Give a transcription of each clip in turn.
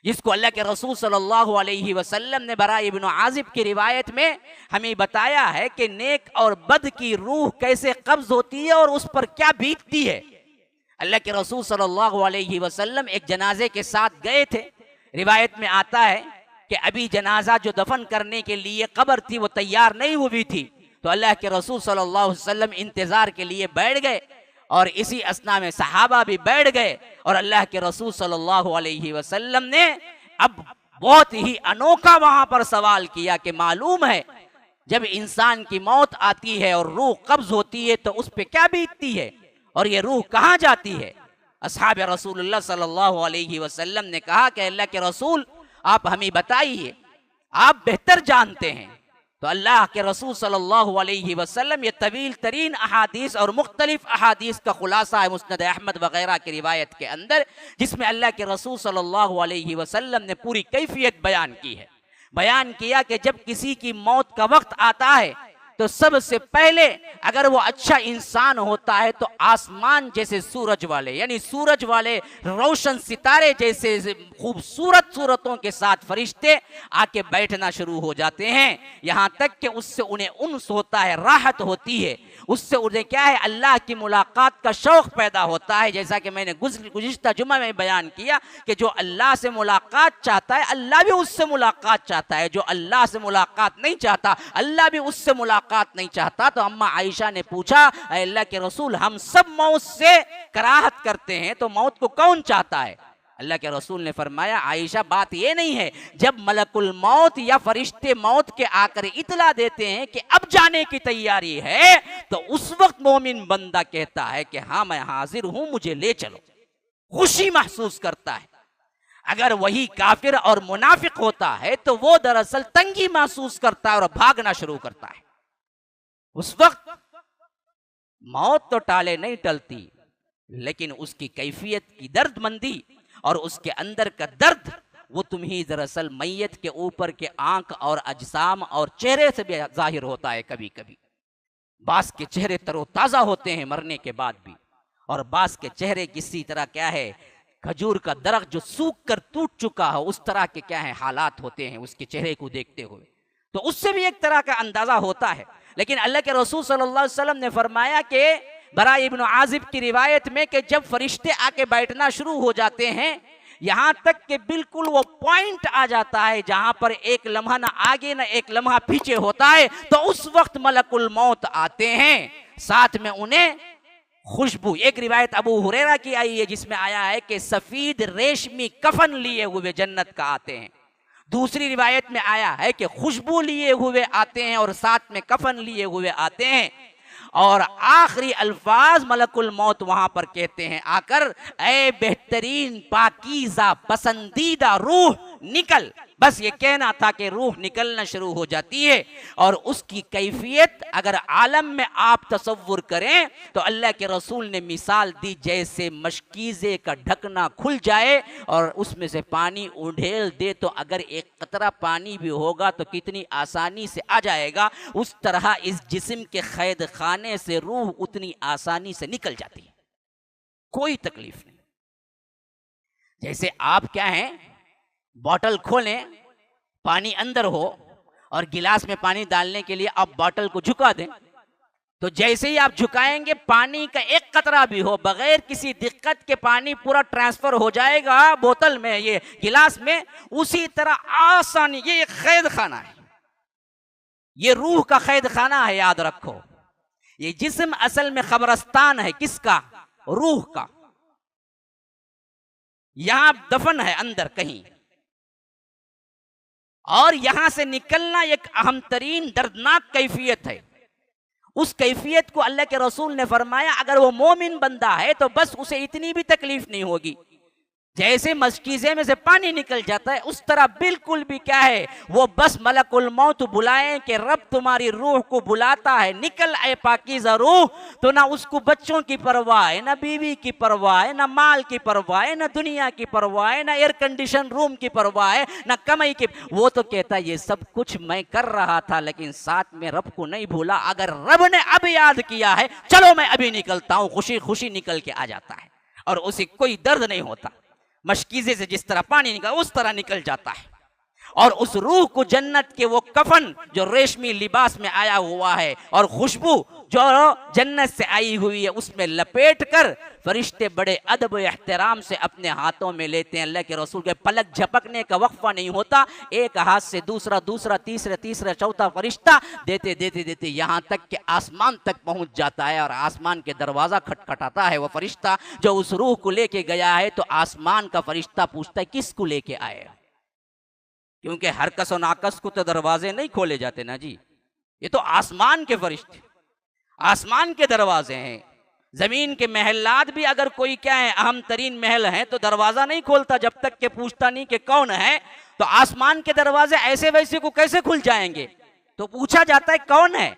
جس کو اللہ کے رسول صلی اللہ علیہ وسلم نے برا ابن عازب کی روایت میں ہمیں بتایا ہے کہ نیک اور بد کی روح کیسے قبض ہوتی ہے اور اس پر کیا بیتتی ہے۔ اللہ کے رسول صلی اللہ علیہ وسلم ایک جنازے کے ساتھ گئے تھے۔ روایت میں آتا ہے کہ ابھی جنازہ جو دفن کرنے کے لیے قبر تھی وہ تیار نہیں ہوئی تھی، تو اللہ کے رسول صلی اللہ علیہ وسلم انتظار کے لیے بیٹھ گئے، اور اسی اثناء میں صحابہ بھی بیٹھ گئے، اور اللہ کے رسول صلی اللہ علیہ وسلم نے اب بہت ہی انوکھا وہاں پر سوال کیا کہ معلوم ہے جب انسان کی موت آتی ہے اور روح قبض ہوتی ہے تو اس پہ کیا بیتتی ہے، اور یہ روح کہاں جاتی ہے؟ اصحاب رسول اللہ صلی اللہ علیہ وسلم نے کہا کہ اللہ کے رسول آپ ہمیں بتائیے، آپ بہتر جانتے ہیں۔ تو اللہ کے رسول صلی اللہ علیہ وسلم یہ طویل ترین احادیث اور مختلف احادیث کا خلاصہ ہے مسند احمد وغیرہ کی روایت کے اندر، جس میں اللہ کے رسول صلی اللہ علیہ وسلم نے پوری کیفیت بیان کی ہے۔ بیان کیا کہ جب کسی کی موت کا وقت آتا ہے تو سب سے پہلے اگر وہ اچھا انسان ہوتا ہے تو آسمان جیسے سورج والے، یعنی سورج والے روشن ستارے جیسے خوبصورت صورتوں کے ساتھ فرشتے آ کے بیٹھنا شروع ہو جاتے ہیں، یہاں تک کہ اس سے انہیں انس ہوتا ہے، راحت ہوتی ہے، اس سے انہیں کیا ہے اللہ کی ملاقات کا شوق پیدا ہوتا ہے۔ جیسا کہ میں نے گزشتہ جمعہ میں بیان کیا کہ جو اللہ سے ملاقات چاہتا ہے اللہ بھی اس سے ملاقات چاہتا ہے، جو اللہ سے ملاقات نہیں چاہتا اللہ بھی اس سے ملاقات نہیں چاہتا۔ تو اما عائشہ نے پوچھا اے اللہ کے رسول ہم سب موت سے کراہت کرتے ہیں تو موت کو کون چاہتا ہے؟ اللہ کے رسول نے فرمایا عائشہ بات یہ نہیں ہے، جب ملک الموت یا فرشتے موت کے آ کر اطلاع دیتے ہیں کہ اب جانے کی تیاری ہے تو اس وقت مومن بندہ کہتا ہے کہ ہاں میں حاضر ہوں مجھے لے چلو، خوشی محسوس کرتا ہے۔ اگر وہی کافر اور منافق ہوتا ہے تو وہ دراصل تنگی محسوس کرتا ہے اور بھاگنا شروع کرتا ہے۔ اس وقت موت تو ٹالے نہیں ٹلتی، لیکن اس کی کیفیت کی درد مندی اور اس کے اندر کا درد وہ تمہیں دراصل میت کے اوپر کے آنکھ اور اجسام اور چہرے سے بھی ظاہر ہوتا ہے۔ کبھی کبھی بعض کے چہرے تر و تازہ ہوتے ہیں مرنے کے بعد بھی، اور بعض کے چہرے کسی طرح کیا ہے کھجور کا درخت جو سوکھ کر ٹوٹ چکا ہو اس طرح کے کیا ہے حالات ہوتے ہیں اس کے چہرے کو دیکھتے ہوئے، تو اس سے بھی ایک طرح کا اندازہ ہوتا ہے۔ لیکن اللہ کے رسول صلی اللہ علیہ وسلم نے فرمایا کہ برا ابن عازب کی روایت میں کہ جب فرشتے آ کے بیٹھنا شروع ہو جاتے ہیں یہاں تک کہ بالکل وہ پوائنٹ آ جاتا ہے جہاں پر ایک لمحہ نہ آگے نہ ایک لمحہ پیچھے ہوتا ہے، تو اس وقت ملک الموت آتے ہیں، ساتھ میں انہیں خوشبو، ایک روایت ابو ہریرہ کی آئی ہے جس میں آیا ہے کہ سفید ریشمی کفن لیے ہوئے جنت کا آتے ہیں، دوسری روایت میں آیا ہے کہ خوشبو لیے ہوئے آتے ہیں اور ساتھ میں کفن لیے ہوئے آتے ہیں، اور آخری الفاظ ملک الموت وہاں پر کہتے ہیں آ کر اے بہترین پاکیزہ پسندیدہ روح نکل، بس یہ کہنا تھا کہ روح نکلنا شروع ہو جاتی ہے، اور اس کی کیفیت اگر عالم میں آپ تصور کریں تو اللہ کے رسول نے مثال دی جیسے مشکیزے کا ڈھکنا کھل جائے اور اس میں سے پانی اڈھیل دے تو اگر ایک قطرہ پانی بھی ہوگا تو کتنی آسانی سے آ جائے گا، اس طرح اس جسم کے قید خانے سے روح اتنی آسانی سے نکل جاتی ہے، کوئی تکلیف نہیں۔ جیسے آپ کیا ہیں بوٹل کھولیں پانی اندر ہو اور گلاس میں پانی ڈالنے کے لیے آپ بوٹل کو جھکا دیں، تو جیسے ہی آپ جھکائیں گے پانی کا ایک قطرہ بھی ہو بغیر کسی دقت کے پانی پورا ٹرانسفر ہو جائے گا بوتل میں یہ گلاس میں، اسی طرح آسانی یہ ایک قید خانہ ہے، یہ روح کا قید خانہ ہے، یاد رکھو۔ یہ جسم اصل میں قبرستان ہے، کس کا؟ روح کا، یہاں دفن ہے اندر کہیں، اور یہاں سے نکلنا ایک اہم ترین دردناک کیفیت ہے۔ اس کیفیت کو اللہ کے رسول نے فرمایا اگر وہ مومن بندہ ہے تو بس اسے اتنی بھی تکلیف نہیں ہوگی، جیسے مشکیزے میں سے پانی نکل جاتا ہے اس طرح بالکل بھی کیا ہے وہ بس ملک الموت بلائیں کہ رب تمہاری روح کو بلاتا ہے نکل اے پاکیزہ روح، تو نہ اس کو بچوں کی پرواہ ہے، نہ بیوی کی پرواہ ہے، نہ مال کی پرواہ ہے، نہ دنیا کی پرواہ ہے، نہ ایئر کنڈیشن روم کی پرواہ ہے، نہ کمائی کی، وہ تو کہتا ہے یہ سب کچھ میں کر رہا تھا لیکن ساتھ میں رب کو نہیں بھولا، اگر رب نے اب یاد کیا ہے چلو میں ابھی نکلتا ہوں، خوشی خوشی نکل کے آ جاتا ہے اور اسے کوئی درد نہیں ہوتا۔ مشکیزے سے جس طرح پانی نکل اس طرح نکل جاتا ہے، اور اس روح کو جنت کے وہ کفن جو ریشمی لباس میں آیا ہوا ہے اور خوشبو جو جنت سے آئی ہوئی ہے اس میں لپیٹ کر فرشتے بڑے ادب و احترام سے اپنے ہاتھوں میں لیتے ہیں۔ اللہ کے رسول کے پلک جھپکنے کا وقفہ نہیں ہوتا، ایک ہاتھ سے دوسرا تیسرا چوتھا فرشتہ دیتے دیتے دیتے یہاں تک کہ آسمان تک پہنچ جاتا ہے، اور آسمان کے دروازہ کھٹکھٹاتا ہے وہ فرشتہ جو اس روح کو لے کے گیا ہے، تو آسمان کا فرشتہ پوچھتا ہے کس کو لے کے آئے؟ کیونکہ ہر کس و ناکس کو تو دروازے نہیں کھولے جاتے نا جی، یہ تو آسمان کے فرشتے، آسمان کے دروازے ہیں۔ زمین کے محلات بھی اگر کوئی کیا ہے اہم ترین محل ہیں تو دروازہ نہیں کھولتا جب تک کہ پوچھتا نہیں کہ کون ہے، تو آسمان کے دروازے ایسے ویسے کو کیسے کھل جائیں گے؟ تو پوچھا جاتا ہے کون ہے؟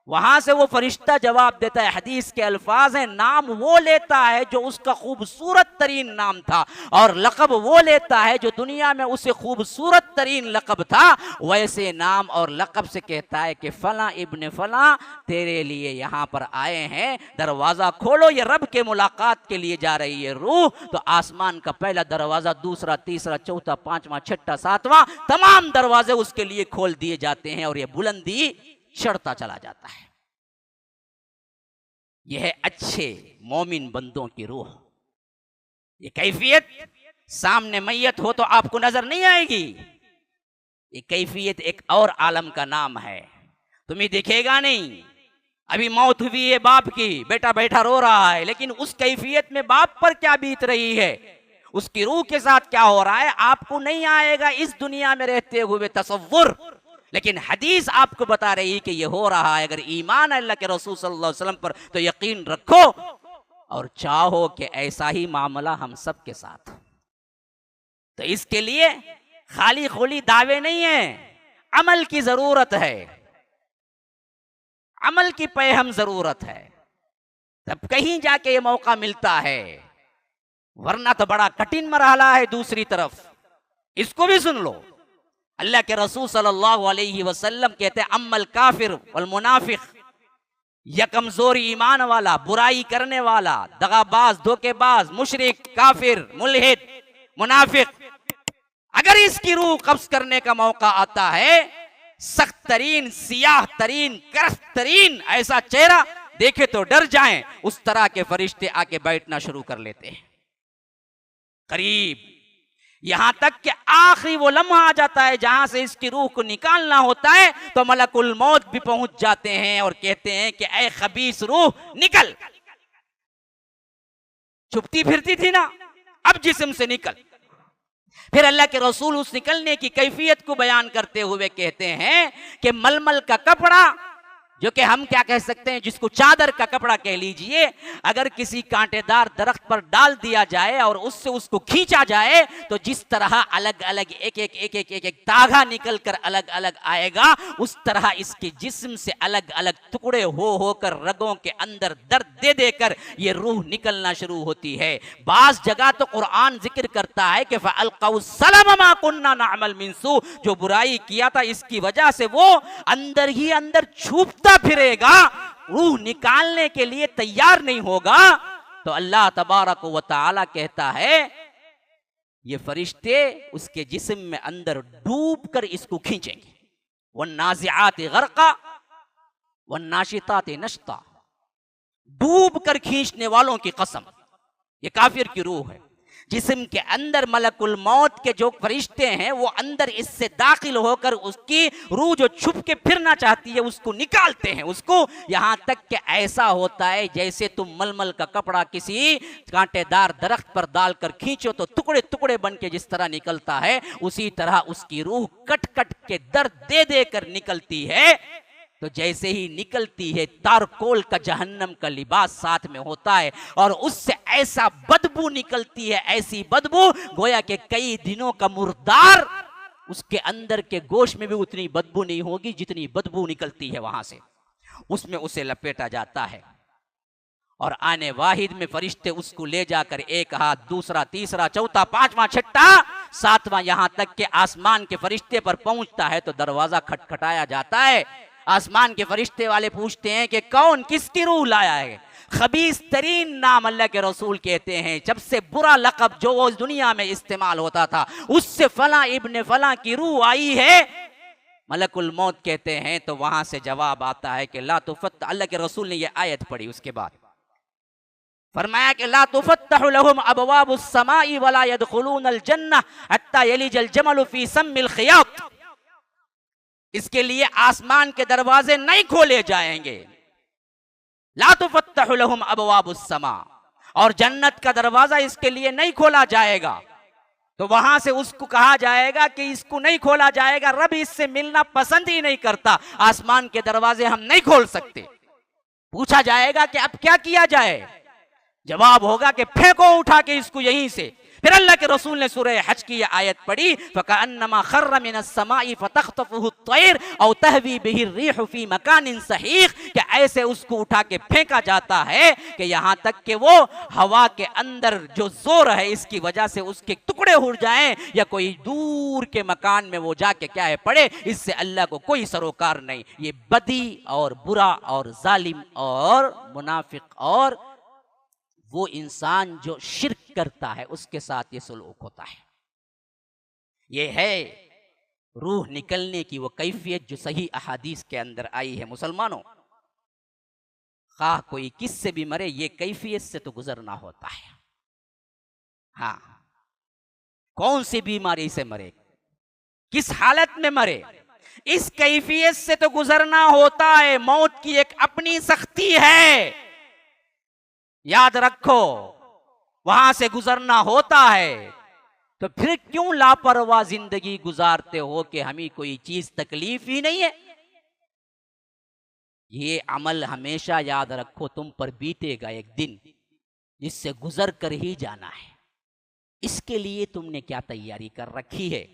وہاں سے وہ فرشتہ جواب دیتا ہے، حدیث کے الفاظ ہیں، نام وہ لیتا ہے جو اس کا خوبصورت ترین نام تھا، اور لقب وہ لیتا ہے جو دنیا میں اسے خوبصورت ترین لقب تھا، ویسے نام اور لقب سے کہتا ہے کہ فلاں ابن فلاں تیرے لیے یہاں پر آئے ہیں، دروازہ کھولو، یہ رب کے ملاقات کے لیے جا رہی ہے روح۔ تو آسمان کا پہلا دروازہ، دوسرا، تیسرا، چوتھا، پانچواں، چھٹا، ساتواں، تمام دروازے اس کے لیے کھول دیے جاتے ہیں، اور یہ بلندی چڑھتا چلا جاتا ہے۔ یہ ہے اچھے مومن بندوں کی روح۔ یہ کیفیت سامنے میت ہو تو آپ کو نظر نہیں آئے گی، یہ کیفیت ایک اور عالم کا نام ہے، تمہیں دکھے گا نہیں۔ ابھی موت ہوئی ہے باپ کی، بیٹا بیٹھا رو رہا ہے، لیکن اس کیفیت میں باپ پر کیا بیت رہی ہے، اس کی روح کے ساتھ کیا ہو رہا ہے، آپ کو نہیں آئے گا اس دنیا میں رہتے ہوئے تصور، لیکن حدیث آپ کو بتا رہی ہے کہ یہ ہو رہا ہے۔ اگر ایمان ہے اللہ کے رسول صلی اللہ علیہ وسلم پر تو یقین رکھو اور چاہو کہ ایسا ہی معاملہ ہم سب کے ساتھ۔ تو اس کے لیے خالی خولی دعوے نہیں ہیں، عمل کی ضرورت ہے، عمل کی پہم ضرورت ہے، تب کہیں جا کے یہ موقع ملتا ہے، ورنہ تو بڑا کٹھن مرحلہ ہے۔ دوسری طرف اس کو بھی سن لو، اللہ کے رسول صلی اللہ علیہ وسلم کہتے ہیں اما الکافر والمنافق، یا کمزور ایمان والا، برائی کرنے والا، دغاباز، دھوکے باز، مشرک، کافر، ملحد، منافق، اگر اس کی روح قبض کرنے کا موقع آتا ہے، سخت ترین، سیاہ ترین، کرخت ترین ایسا چہرہ دیکھے تو ڈر جائیں، اس طرح کے فرشتے آ کے بیٹھنا شروع کر لیتے ہیں قریب، یہاں تک کہ آخری وہ لمحہ آ جاتا ہے جہاں سے اس کی روح کو نکالنا ہوتا ہے، تو ملک الموت بھی پہنچ جاتے ہیں اور کہتے ہیں کہ اے خبیث روح نکل، چھپتی پھرتی تھی نا، اب جسم سے نکل۔ پھر اللہ کے رسول اس نکلنے کی کیفیت کو بیان کرتے ہوئے کہتے ہیں کہ ململ کا کپڑا، جو کہ ہم کیا کہہ سکتے ہیں، جس کو چادر کا کپڑا کہہ لیجئے، اگر کسی کانٹے دار درخت پر ڈال دیا جائے اور اس سے اس کو کھینچا جائے تو جس طرح الگ الگ ایک تاغا نکل کر الگ الگ آئے گا، اس طرح اس کے جسم سے الگ الگ ٹکڑے ہو کر رگوں کے اندر درد دے دے کر یہ روح نکلنا شروع ہوتی ہے۔ بعض جگہ تو قرآن ذکر کرتا ہے کہ فَأَلْقَوْا السَّلَمَ مَا كُنَّا نَعْمَلْ مِنْ سُوءٍ، جو برائی کیا تھا اس کی وجہ سے وہ اندر ہی اندر چھپتا پھرے گا، روح نکالنے کے لیے تیار نہیں ہوگا، تو اللہ تبارک و تعالی کہتا ہے یہ فرشتے اس کے جسم میں اندر ڈوب کر اس کو کھینچیں گے۔ وَالنَّازِعَاتِ غَرْقًا وَالنَّاشِطَاتِ نَشْطًا، ڈوب کر کھینچنے والوں کی قسم، یہ کافر کی روح ہے۔ جسم کے اندر ملک الموت کے جو فرشتے ہیں وہ اندر اس سے داخل ہو کر اس کی روح جو چھپ کے پھرنا چاہتی ہے اس کو نکالتے ہیں، اس کو، یہاں تک کہ ایسا ہوتا ہے جیسے تم ململ کا کپڑا کسی کانٹے دار درخت پر ڈال کر کھینچو تو ٹکڑے ٹکڑے بن کے جس طرح نکلتا ہے، اسی طرح اس کی روح کٹ کٹ کے درد دے دے کر نکلتی ہے۔ تو جیسے ہی نکلتی ہے تارکول کا جہنم کا لباس ساتھ میں ہوتا ہے، اور اس سے ایسا بدبو نکلتی ہے، ایسی بدبو گویا کہ کئی دنوں کا مردار، اس کے اندر کے گوشت میں بھی اتنی بدبو نہیں ہوگی جتنی بدبو نکلتی ہے وہاں سے، اس میں اسے لپیٹا جاتا ہے، اور آنے واحد میں فرشتے اس کو لے جا کر ایک ہاتھ، دوسرا، تیسرا، چوتھا، پانچواں، چھٹا، ساتواں، یہاں تک کہ آسمان کے فرشتے پر پہنچتا ہے تو دروازہ کھٹکھٹایا جاتا ہے۔ آسمان کے فرشتے والے پوچھتے ہیں کہ کون، کس کی روح لایا ہے؟ خبیث ترین نام اللہ کے رسول کہتے ہیں، جب سے برا لقب جو اس دنیا میں استعمال ہوتا تھا اس سے فلاں ابن فلاں کی روح آئی ہے، ملک الموت کہتے ہیں تو وہاں سے جواب آتا ہے کہ لا تفتح، اللہ کے رسول نے یہ آیت پڑھی، اس کے بعد فرمایا کہ لا تفتح لهم ابواب السماء ولا يدخلون الجنہ حتى يلج الجمل في سم الخياط، اس کے لیے آسمان کے دروازے نہیں کھولے جائیں گے، لا تفتح لهم ابواب السماء، اور جنت کا دروازہ اس کے لیے نہیں کھولا جائے گا، تو وہاں سے اس کو کہا جائے گا کہ اس کو نہیں کھولا جائے گا، رب اس سے ملنا پسند ہی نہیں کرتا، آسمان کے دروازے ہم نہیں کھول سکتے۔ پوچھا جائے گا کہ اب کیا کیا جائے؟ جواب ہوگا کہ پھینکو اٹھا کے اس کو یہیں سے۔ پھر اللہ کے رسول نے سورہ حج کی یہ آیت پڑھی، فَكَأَنَّمَا خَرَّ مِنَ السَّمَاءِ فَتَخْطَفُهُ الطَّيْرُ أَوْ تَهْوِي بِهِ الرِّيحُ فِي مَكَانٍ سَحِيقٍ، کہ ایسے اس کو اٹھا کے پھینکا جاتا ہے کہ یہاں تک کہ وہ ہوا کے اندر جو زور ہے اس کی وجہ سے اس کے ٹکڑے اڑ جائیں، یا کوئی دور کے مکان میں وہ جا کے کیا ہے پڑے، اس سے اللہ کو کوئی سروکار نہیں۔ یہ بدی اور برا اور ظالم اور منافق اور وہ انسان جو شرک کرتا ہے اس کے ساتھ یہ سلوک ہوتا ہے۔ یہ ہے روح نکلنے کی وہ کیفیت جو صحیح احادیث کے اندر آئی ہے۔ مسلمانوں، خواہ کوئی کس سے بھی مرے، یہ کیفیت سے تو گزرنا ہوتا ہے۔ ہاں، کون سی بیماری سے مرے، کس حالت میں مرے، اس کیفیت سے تو گزرنا ہوتا ہے۔ موت کی ایک اپنی سختی ہے، یاد رکھو، وہاں سے گزرنا ہوتا ہے۔ تو پھر کیوں لاپرواہ زندگی گزارتے ہو کہ ہمیں کوئی چیز تکلیف ہی نہیں ہے؟ یہ عمل ہمیشہ یاد رکھو تم پر بیتے گا ایک دن، جس سے گزر کر ہی جانا ہے۔ اس کے لیے تم نے کیا تیاری کر رکھی ہے؟